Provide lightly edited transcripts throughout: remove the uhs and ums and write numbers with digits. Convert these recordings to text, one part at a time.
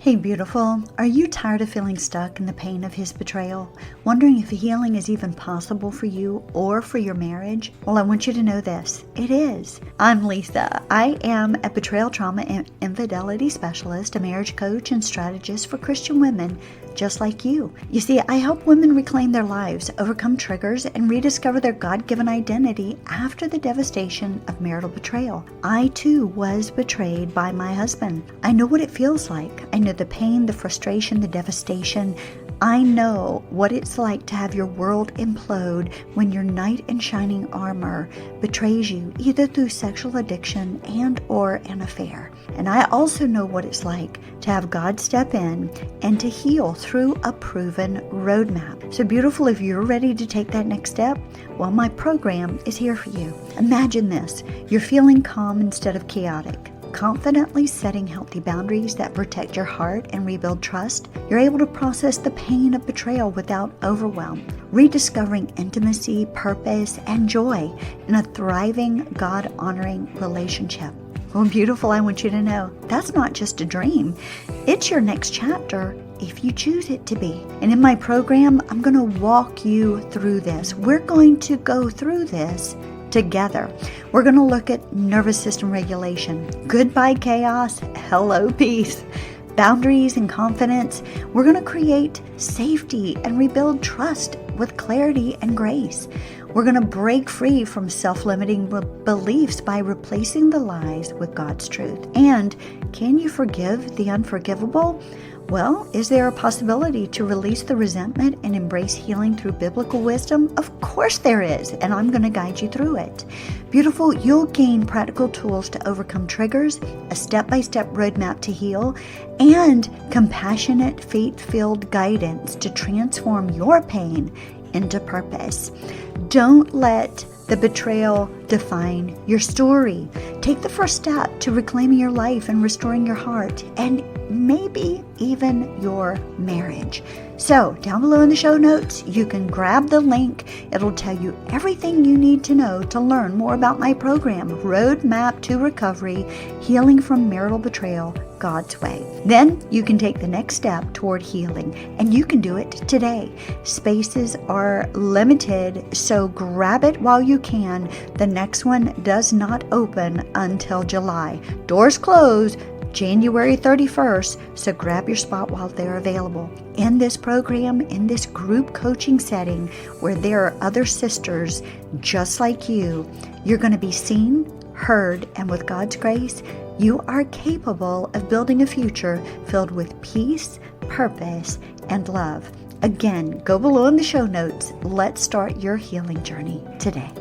Hey beautiful, are you tired of feeling stuck in the pain of his betrayal? Wondering if healing is even possible for you or for your marriage? Well, I want you to know this. It is. I'm Lisa. I am a betrayal, trauma, and infidelity specialist, a marriage coach and strategist for Christian women just like you. You see, I help women reclaim their lives, overcome triggers, and rediscover their God-given identity after the devastation of marital betrayal. I too was betrayed by my husband. I know what it feels like. I know the pain, the frustration, the devastation. I know what it's like to have your world implode when your knight in shining armor betrays you, either through sexual addiction and or an affair. And I also know what it's like to have God step in and to heal through a proven roadmap. So beautiful, if you're ready to take that next step, well, my program is here for you. Imagine this. You're feeling calm instead of chaotic. Confidently setting healthy boundaries that protect your heart and rebuild trust, you're able to process the pain of betrayal without overwhelm, rediscovering intimacy, purpose, and joy in a thriving, God-honoring relationship. Well, beautiful, I want you to know that's not just a dream. It's your next chapter if you choose it to be. And in my program, I'm going to walk you through this. We're going to go through this together. We're going to look at nervous system regulation, goodbye chaos, hello peace, boundaries and confidence. We're going to create safety and rebuild trust with clarity and grace. We're going to break free from self-limiting beliefs by replacing the lies with God's truth. And can you forgive the unforgivable? Well, is there a possibility to release the resentment and embrace healing through biblical wisdom? Of course there is, and I'm going to guide you through it. Beautiful, you'll gain practical tools to overcome triggers, a step-by-step roadmap to heal, and compassionate, faith-filled guidance to transform your pain into purpose. Don't let the betrayal define your story. Take the first step to reclaiming your life and restoring your heart, and maybe even your marriage. So down below in the show notes, you can grab the link. It'll tell you everything you need to know to learn more about my program, Roadmap to Recovery, Healing from Marital Betrayal, God's Way. Then you can take the next step toward healing, and you can do it today. Spaces are limited, so grab it while you can. The next one does not open until July. Doors close January 31st, so grab your spot while they're available. In this program, in this group coaching setting where there are other sisters just like you, you're going to be seen, heard, and with God's grace, you are capable of building a future filled with peace, purpose, and love. Again, go below in the show notes. Let's start your healing journey today.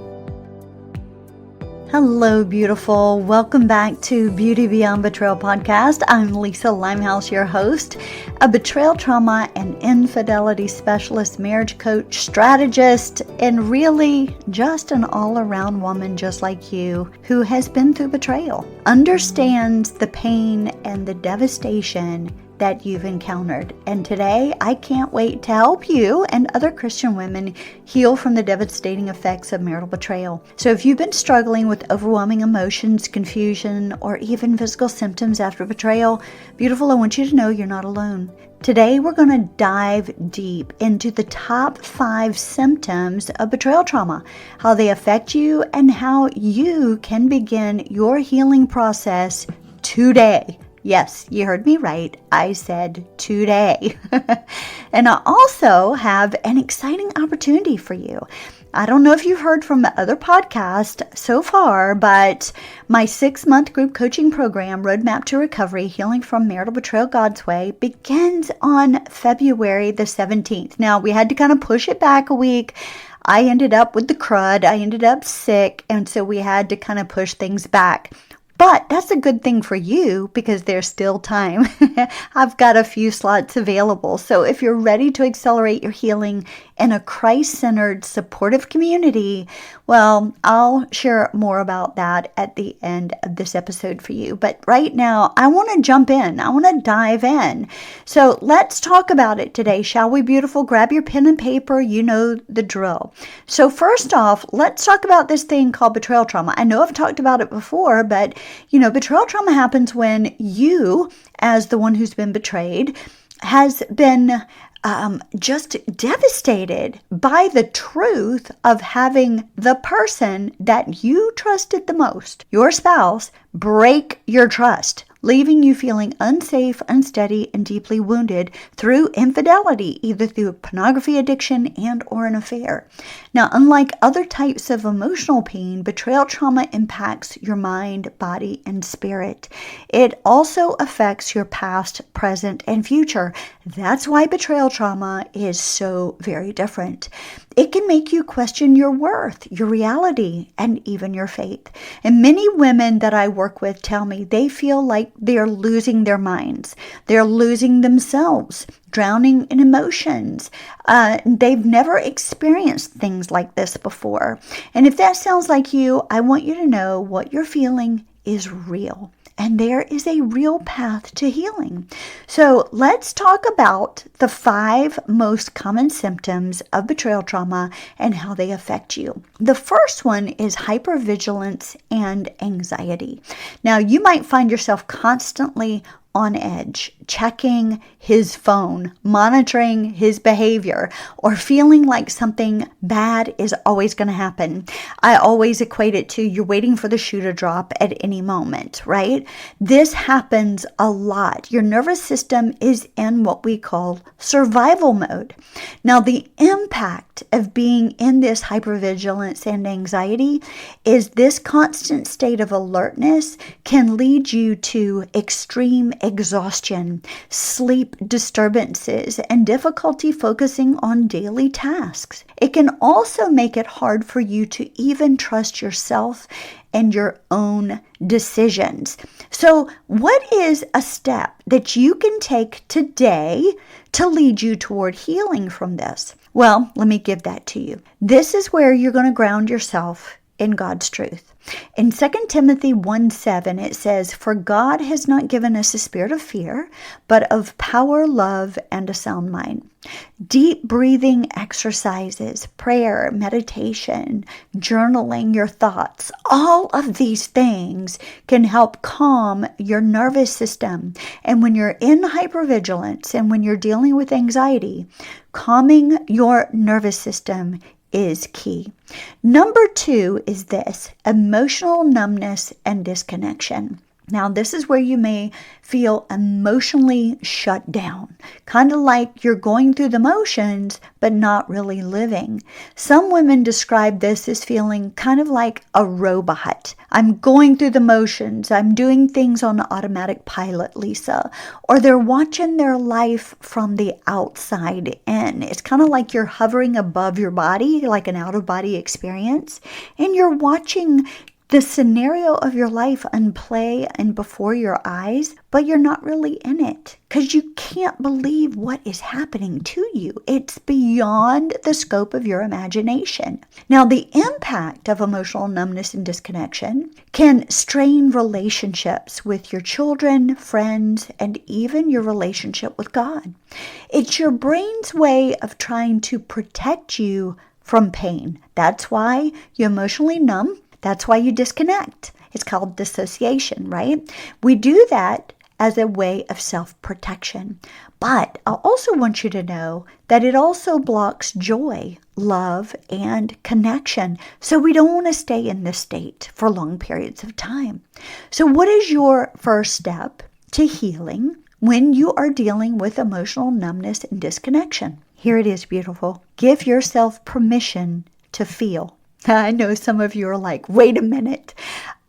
Hello, beautiful. Welcome back to Beauty Beyond Betrayal podcast. I'm Lisa Limehouse, your host, a betrayal, trauma, and infidelity specialist, marriage coach, strategist, and really just an all-around woman just like you who has been through betrayal, understands the pain and the devastation that you've encountered. And today, I can't wait to help you and other Christian women heal from the devastating effects of marital betrayal. So if you've been struggling with overwhelming emotions, confusion, or even physical symptoms after betrayal, beautiful, I want you to know you're not alone. Today, we're going to dive deep into the top 5 symptoms of betrayal trauma, how they affect you, and how you can begin your healing process today. Yes, you heard me right. I said today. And I also have an exciting opportunity for you. I don't know if you've heard from the other podcast so far, but my 6-month group coaching program, Roadmap to Recovery, Healing from Marital Betrayal God's Way, begins on February the 17th. Now, we had to kind of push it back a week. I ended up with the crud. I ended up sick, and so we had to kind of push things back. But that's a good thing for you because there's still time. I've got a few slots available. So if you're ready to accelerate your healing in a Christ-centered, supportive community, well, I'll share more about that at the end of this episode for you. But right now, I want to jump in. I want to dive in. So let's talk about it today, shall we, beautiful? Grab your pen and paper. You know the drill. So first off, let's talk about this thing called betrayal trauma. I know I've talked about it before, but Betrayal trauma happens when you, as the one who's been betrayed, has been just devastated by the truth of having the person that you trusted the most, your spouse, break your trust, leaving you feeling unsafe, unsteady, and deeply wounded through infidelity, either through pornography addiction and or an affair. Now, unlike other types of emotional pain, betrayal trauma impacts your mind, body, and spirit. It also affects your past, present, and future. That's why betrayal trauma is so very different. It can make you question your worth, your reality, and even your faith. And many women that I work with tell me they feel like they're losing their minds. They're losing themselves, drowning in emotions. They've never experienced things like this before. And if that sounds like you, I want you to know what you're feeling is real. And there is a real path to healing. So let's talk about the 5 most common symptoms of betrayal trauma and how they affect you. The first one is hypervigilance and anxiety. Now, you might find yourself constantly on edge, checking his phone, monitoring his behavior, or feeling like something bad is always going to happen. I always equate it to you're waiting for the shoe to drop at any moment, right? This happens a lot. Your nervous system is in what we call survival mode. Now, the impact of being in this hypervigilance and anxiety is this constant state of alertness can lead you to extreme exhaustion, sleep disturbances, and difficulty focusing on daily tasks. It can also make it hard for you to even trust yourself and your own decisions. So, what is a step that you can take today to lead you toward healing from this? Well, let me give that to you. This is where you're going to ground yourself in God's truth. In 2 Timothy 1:7, it says, "For God has not given us a spirit of fear, but of power, love, and a sound mind." Deep breathing exercises, prayer, meditation, journaling your thoughts, all of these things can help calm your nervous system. And when you're in hypervigilance and when you're dealing with anxiety, calming your nervous system is key. Number 2 is this: emotional numbness and disconnection. Now, this is where you may feel emotionally shut down, kind of like you're going through the motions, but not really living. Some women describe this as feeling kind of like a robot. I'm going through the motions. I'm doing things on automatic pilot, Lisa. Or they're watching their life from the outside in. It's kind of like you're hovering above your body, like an out-of-body experience, and you're watching the scenario of your life unplay and before your eyes, but you're not really in it because you can't believe what is happening to you. It's beyond the scope of your imagination. Now, the impact of emotional numbness and disconnection can strain relationships with your children, friends, and even your relationship with God. It's your brain's way of trying to protect you from pain. That's why you emotionally numb. That's why you disconnect. It's called dissociation, right? We do that as a way of self-protection. But I also want you to know that it also blocks joy, love, and connection. So we don't want to stay in this state for long periods of time. So what is your first step to healing when you are dealing with emotional numbness and disconnection? Here it is, beautiful. Give yourself permission to feel. I know some of you are like, wait a minute,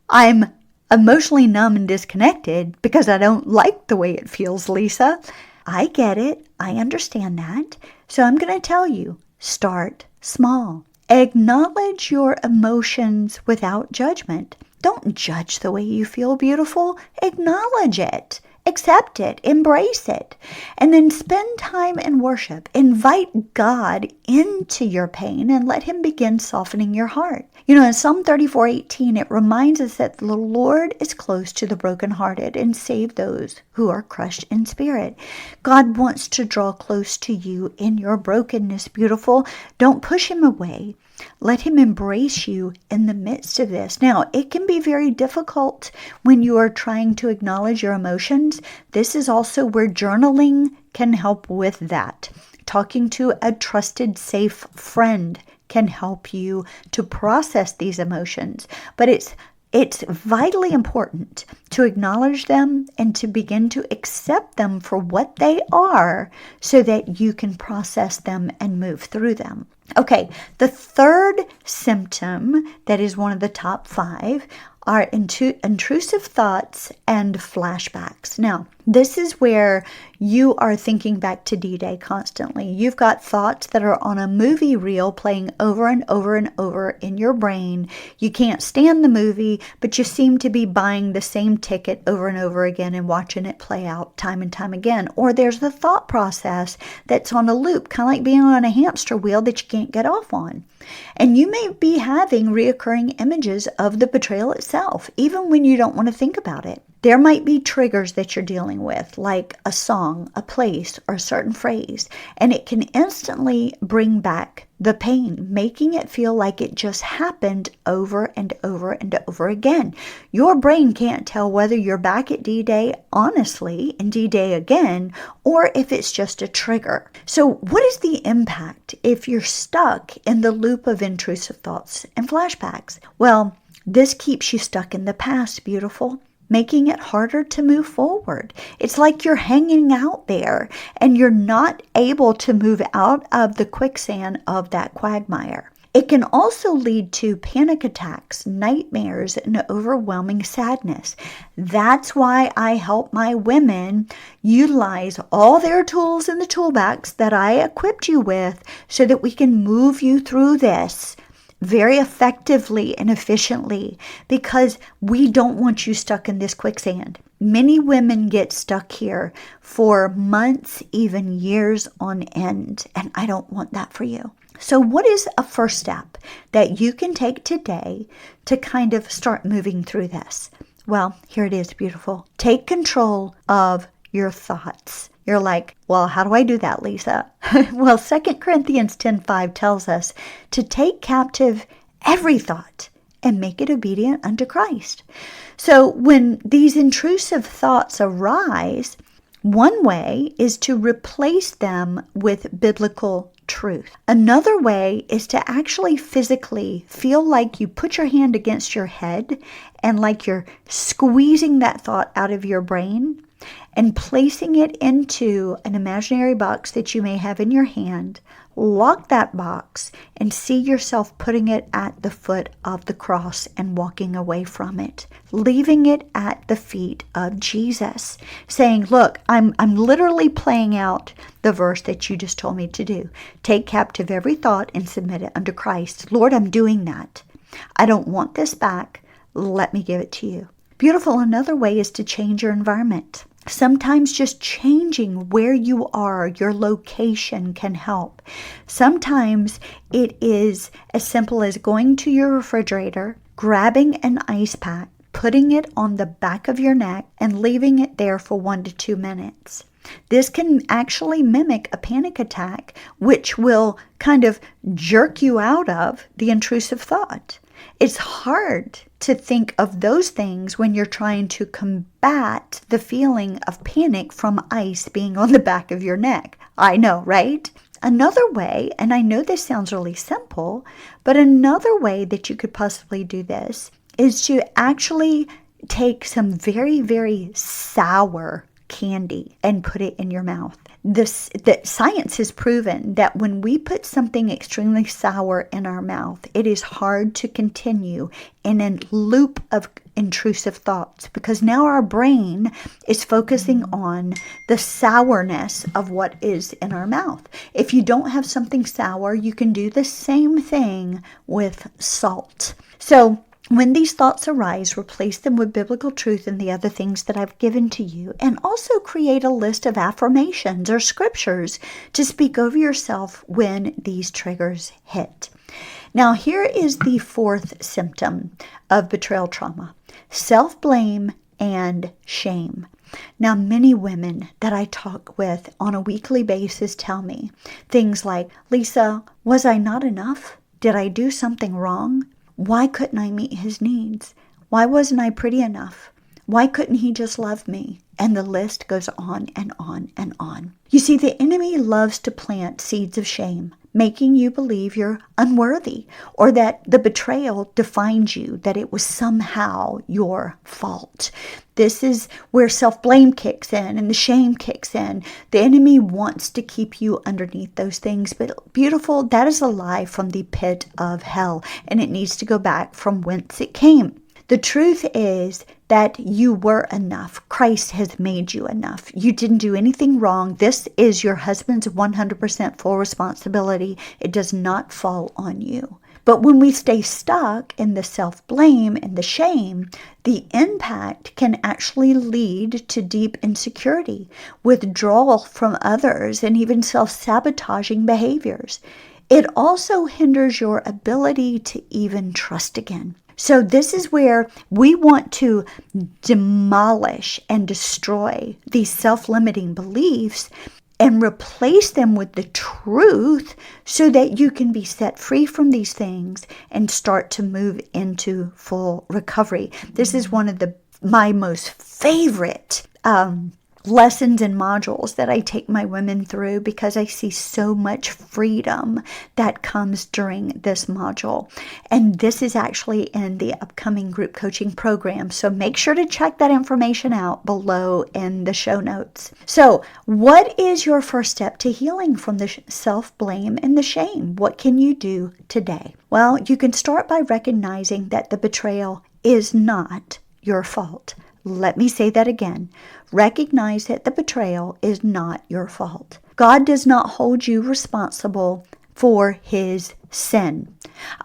I'm emotionally numb and disconnected because I don't like the way it feels, Lisa. I get it. I understand that. So I'm going to tell you, start small. Acknowledge your emotions without judgment. Don't judge the way you feel, beautiful. Acknowledge it. Accept it, embrace it, and then spend time in worship. Invite God into your pain and let Him begin softening your heart. In Psalm 34:18, it reminds us that the Lord is close to the brokenhearted and save those who are crushed in spirit. God wants to draw close to you in your brokenness, beautiful. Don't push Him away. Let him embrace you in the midst of this. Now, it can be very difficult when you are trying to acknowledge your emotions. This is also where journaling can help with that. Talking to a trusted, safe friend can help you to process these emotions. But it's vitally important to acknowledge them and to begin to accept them for what they are so that you can process them and move through them. Okay, the third symptom that is one of the top 5 are intrusive thoughts and flashbacks. Now, this is where you are thinking back to D-Day constantly. You've got thoughts that are on a movie reel playing over and over and over in your brain. You can't stand the movie, but you seem to be buying the same ticket over and over again and watching it play out time and time again. Or there's the thought process that's on a loop, kind of like being on a hamster wheel that you can't get off on. And you may be having reoccurring images of the betrayal itself, even when you don't want to think about it. There might be triggers that you're dealing with, like a song, a place, or a certain phrase, and it can instantly bring back the pain, making it feel like it just happened over and over and over again. Your brain can't tell whether you're back at D-Day honestly and D-Day again, or if it's just a trigger. So what is the impact if you're stuck in the loop of intrusive thoughts and flashbacks? Well, this keeps you stuck in the past, beautiful, making it harder to move forward. It's like you're hanging out there and you're not able to move out of the quicksand of that quagmire. It can also lead to panic attacks, nightmares, and overwhelming sadness. That's why I help my women utilize all their tools in the toolbox that I equipped you with so that we can move you through this very effectively and efficiently, because we don't want you stuck in this quicksand. Many women get stuck here for months, even years on end, and I don't want that for you. So what is a first step that you can take today to kind of start moving through this? Well, here it is, beautiful. Take control of your thoughts. You're like, well, how do I do that, Lisa? Well, 2 Corinthians 10:5 tells us to take captive every thought and make it obedient unto Christ. So when these intrusive thoughts arise, one way is to replace them with biblical truth. Another way is to actually physically feel like you put your hand against your head and like you're squeezing that thought out of your brain and placing it into an imaginary box that you may have in your hand. Lock that box and see yourself putting it at the foot of the cross and walking away from it, leaving it at the feet of Jesus, saying, look, I'm literally playing out the verse that you just told me to do. Take captive every thought and submit it unto Christ. Lord, I'm doing that. I don't want this back. Let me give it to you. Beautiful. Another way is to change your environment. Sometimes just changing where you are, your location, can help. Sometimes it is as simple as going to your refrigerator, grabbing an ice pack, putting it on the back of your neck, and leaving it there for 1 to 2 minutes. This can actually mimic a panic attack, which will kind of jerk you out of the intrusive thought. It's hard to think of those things when you're trying to combat the feeling of panic from ice being on the back of your neck. I know, right? Another way, and I know this sounds really simple, but another way that you could possibly do this is to actually take some very, very sour candy and put it in your mouth. That science has proven that when we put something extremely sour in our mouth, it is hard to continue in a loop of intrusive thoughts, because now our brain is focusing on the sourness of what is in our mouth. If you don't have something sour, you can do the same thing with salt. So when these thoughts arise, replace them with biblical truth and the other things that I've given to you, and also create a list of affirmations or scriptures to speak over yourself when these triggers hit. Now, here is the fourth symptom of betrayal trauma: self-blame and shame. Now, many women that I talk with on a weekly basis tell me things like, Lisa, was I not enough? Did I do something wrong? Why couldn't I meet his needs? Why wasn't I pretty enough? Why couldn't he just love me? And the list goes on and on and on. You see, the enemy loves to plant seeds of shame, making you believe you're unworthy, or that the betrayal defines you, that it was somehow your fault. This is where self-blame kicks in and the shame kicks in. The enemy wants to keep you underneath those things. But beautiful, that is a lie from the pit of hell, and it needs to go back from whence it came. The truth is that you were enough. Christ has made you enough. You didn't do anything wrong. This is your husband's 100% full responsibility. It does not fall on you. But when we stay stuck in the self-blame and the shame, the impact can actually lead to deep insecurity, withdrawal from others, and even self-sabotaging behaviors. It also hinders your ability to even trust again. So this is where we want to demolish and destroy these self-limiting beliefs and replace them with the truth so that you can be set free from these things and start to move into full recovery. This is one of my most favorite lessons and modules that I take my women through, because I see so much freedom that comes during this module. And this is actually in the upcoming group coaching program. So make sure to check that information out below in the show notes. So what is your first step to healing from the self-blame and the shame? What can you do today? Well, you can start by recognizing that the betrayal is not your fault. Let me say that again. Recognize that the betrayal is not your fault. God does not hold you responsible for his sin.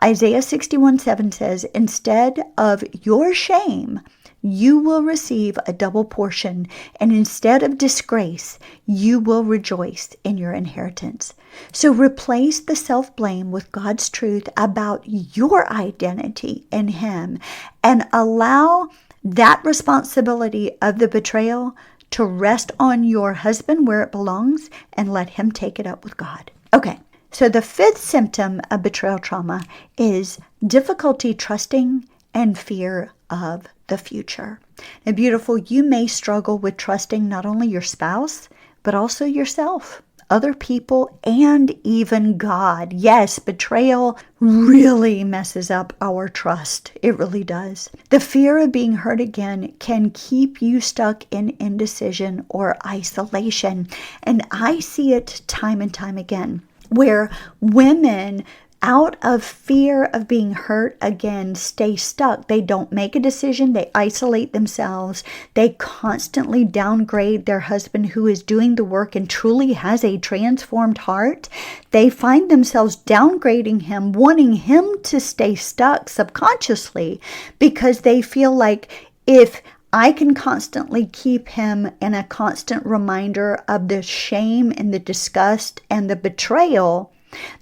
Isaiah 61:7 says, instead of your shame, you will receive a double portion, and instead of disgrace, you will rejoice in your inheritance. So replace the self-blame with God's truth about your identity in him, and allow that responsibility of the betrayal to rest on your husband where it belongs, and let him take it up with God. Okay, so the fifth symptom of betrayal trauma is difficulty trusting and fear of the future. And beautiful, you may struggle with trusting not only your spouse, but also yourself, other people, and even God. Yes, betrayal really messes up our trust. It really does. The fear of being hurt again can keep you stuck in indecision or isolation. And I see it time and time again, where women, out of fear of being hurt again, stay stuck. They don't make a decision. They isolate themselves. They constantly downgrade their husband, who is doing the work and truly has a transformed heart. They find themselves downgrading him, wanting him to stay stuck subconsciously, because they feel like, if I can constantly keep him in a constant reminder of the shame and the disgust and the betrayal,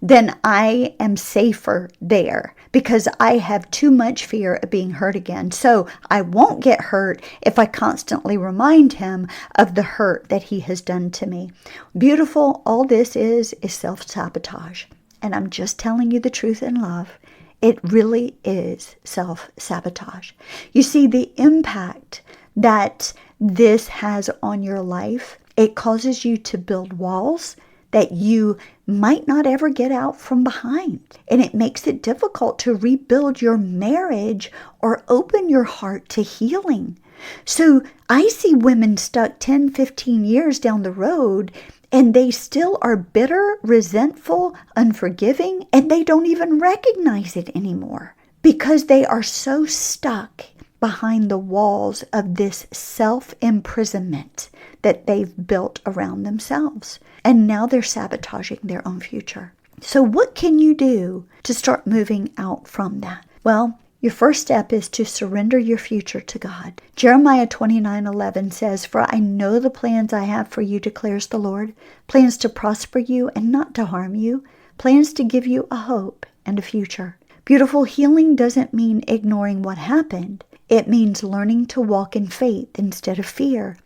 then I am safer there, because I have too much fear of being hurt again. So I won't get hurt if I constantly remind him of the hurt that he has done to me. Beautiful, all this is self-sabotage. And I'm just telling you the truth in love. It really is self-sabotage. You see, the impact that this has on your life, it causes you to build walls that you might not ever get out from behind. And it makes it difficult to rebuild your marriage or open your heart to healing. So I see women stuck 10, 15 years down the road, and they still are bitter, resentful, unforgiving, and they don't even recognize it anymore, because they are so stuck behind the walls of this self-imprisonment that they've built around themselves. And now they're sabotaging their own future. So what can you do to start moving out from that? Well, your first step is to surrender your future to God. Jeremiah 29:11 says, "For I know the plans I have for you, declares the Lord, plans to prosper you and not to harm you, plans to give you a hope and a future." Beautiful, healing doesn't mean ignoring what happened. It means learning to walk in faith instead of fear.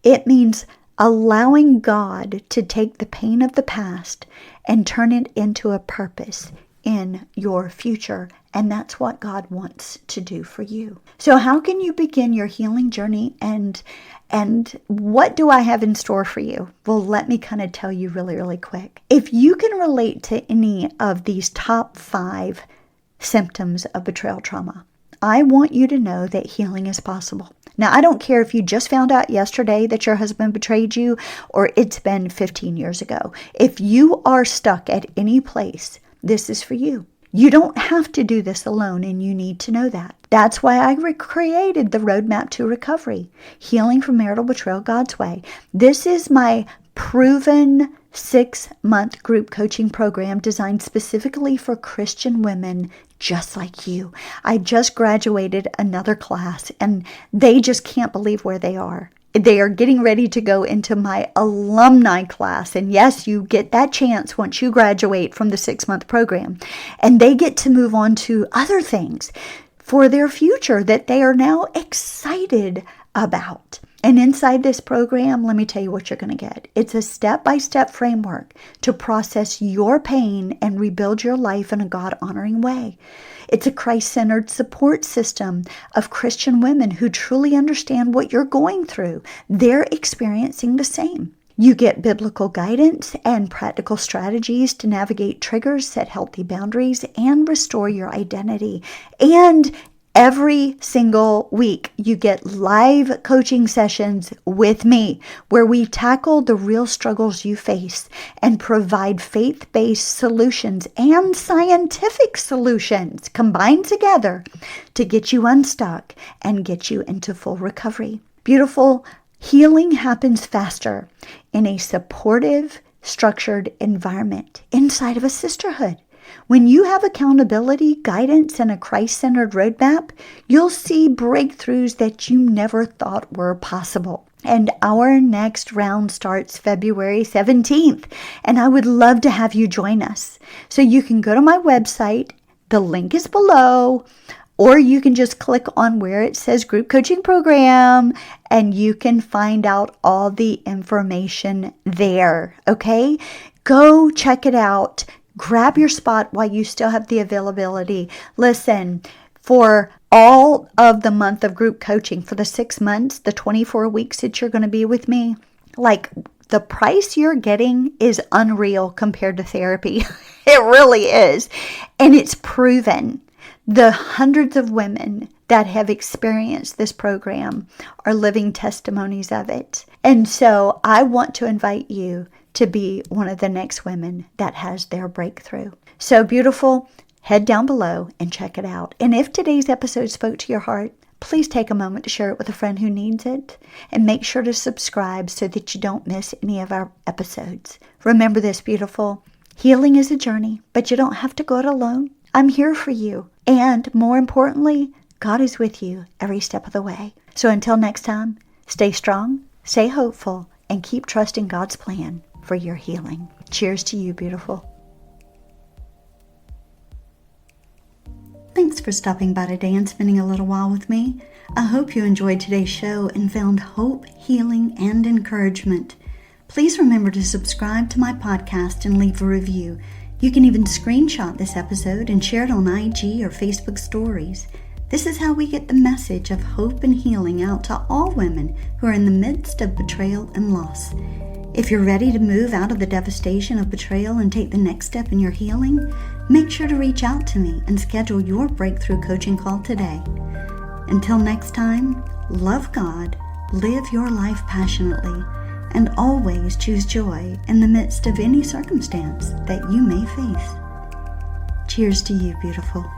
It means allowing God to take the pain of the past and turn it into a purpose, in your future. And that's what God wants to do for you. So how can you begin your healing journey, and what do I have in store for you? Well, let me kind of tell you really, really quick. If you can relate to any of these top 5 symptoms of betrayal trauma, I want you to know that healing is possible. Now, I don't care if you just found out yesterday that your husband betrayed you, or it's been 15 years ago. If you are stuck at any place, this is for you. You don't have to do this alone, and you need to know that. That's why I created the Roadmap to Recovery, Healing from Marital Betrayal God's Way. This is my proven 6-month group coaching program designed specifically for Christian women just like you. I just graduated another class, and they just can't believe where they are. They are getting ready to go into my alumni class. And yes, you get that chance once you graduate from the 6-month program. And they get to move on to other things for their future that they are now excited about. And inside this program, let me tell you what you're going to get. It's a step-by-step framework to process your pain and rebuild your life in a God-honoring way. It's a Christ-centered support system of Christian women who truly understand what you're going through. They're experiencing the same. You get biblical guidance and practical strategies to navigate triggers, set healthy boundaries, and restore your identity. And every single week, you get live coaching sessions with me where we tackle the real struggles you face and provide faith-based solutions and scientific solutions combined together to get you unstuck and get you into full recovery. Beautiful. Healing happens faster in a supportive, structured environment inside of a sisterhood. When you have accountability, guidance, and a Christ-centered roadmap, you'll see breakthroughs that you never thought were possible. And our next round starts February 17th, and I would love to have you join us. So you can go to my website, the link is below, or you can just click on where it says Group Coaching Program, and you can find out all the information there, okay? Go check it out. Grab your spot while you still have the availability. Listen, for all of the month of group coaching, for the 6 months, the 24 weeks that you're going to be with me, like the price you're getting is unreal compared to therapy. It really is. And it's proven. The hundreds of women that have experienced this program are living testimonies of it. And so I want to invite you to be one of the next women that has their breakthrough. So beautiful, head down below and check it out. And if today's episode spoke to your heart, please take a moment to share it with a friend who needs it. And make sure to subscribe so that you don't miss any of our episodes. Remember this, beautiful, healing is a journey, but you don't have to go it alone. I'm here for you. And more importantly, God is with you every step of the way. So until next time, stay strong, stay hopeful, and keep trusting God's plan for your healing. Cheers to you, beautiful. Thanks for stopping by today and spending a little while with me. I hope you enjoyed today's show and found hope, healing, and encouragement. Please remember to subscribe to my podcast and leave a review. You can even screenshot this episode and share it on IG or Facebook stories. This is how we get the message of hope and healing out to all women who are in the midst of betrayal and loss. If you're ready to move out of the devastation of betrayal and take the next step in your healing, make sure to reach out to me and schedule your breakthrough coaching call today. Until next time, love God, live your life passionately, and always choose joy in the midst of any circumstance that you may face. Cheers to you, beautiful.